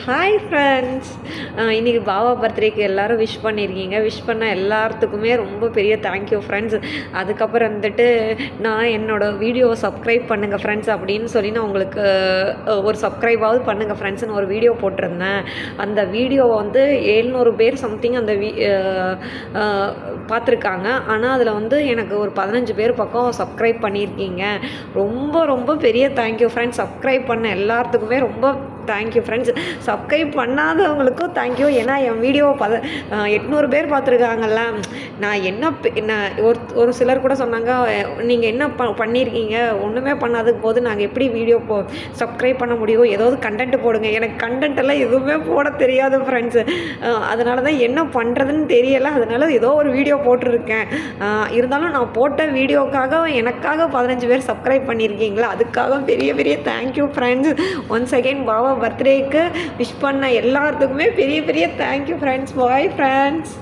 Hi friends. இன்றைக்கி பாபா பர்த்டேக்கு எல்லோரும் விஷ் பண்ணியிருக்கீங்க. விஷ் பண்ண எல்லாத்துக்குமே ரொம்ப பெரிய தேங்க்யூ ஃப்ரெண்ட்ஸ். அதுக்கப்புறம் வந்துட்டு நான் என்னோடய வீடியோவை சப்ஸ்கிரைப் பண்ணுங்கள் ஃப்ரெண்ட்ஸ் அப்படின்னு சொல்லி நான் உங்களுக்கு ஒரு சப்ஸ்கிரைபாவது பண்ணுங்கள் ஃப்ரெண்ட்ஸ்னு ஒரு வீடியோ போட்டிருந்தேன். அந்த வீடியோவை வந்து 700 பேர் சம்திங் அந்த பார்த்துருக்காங்க. ஆனால் அதில் வந்து எனக்கு ஒரு 15 பேர் பக்கம் சப்ஸ்கிரைப் பண்ணியிருக்கீங்க. ரொம்ப ரொம்ப பெரிய தேங்க்யூ ஃப்ரெண்ட்ஸ். சப்ஸ்கிரைப் பண்ண எல்லாத்துக்குமே ரொம்ப தேங்க்யூ ஃப்ரெண்ட்ஸ். சப்ஸ்கிரைப் பண்ணாதவங்களுக்கும் தேங்க்யூ. ஏன்னா என் வீடியோவை 800 பேர் பார்த்துருக்காங்கல்ல. நான் என்ன ஒரு சிலர் கூட சொன்னாங்க, நீங்கள் என்ன பண்ணியிருக்கீங்க, ஒன்றுமே பண்ணாததுக்கு போது நாங்கள் எப்படி வீடியோ சப்ஸ்கிரைப் பண்ண முடியும், ஏதாவது கண்டென்ட் போடுங்க. எனக்கு கண்டென்ட் எல்லாம் எதுவுமே போட தெரியாது ஃப்ரெண்ட்ஸு. அதனால தான் என்ன பண்ணுறதுன்னு தெரியலை. அதனால ஏதோ ஒரு வீடியோ போட்டிருக்கேன். இருந்தாலும் நான் போட்ட வீடியோக்காக எனக்காக 15 பேர் சப்ஸ்கிரைப் பண்ணியிருக்கீங்களா, அதுக்காக பெரிய பெரிய thank you friends. Once again Baba பர்த்டேக்கு விஷ் பண்ண எல்லாத்துக்குமே பெரிய பெரிய தேங்க்யூ ஃப்ரெண்ட்ஸ். Bye friends.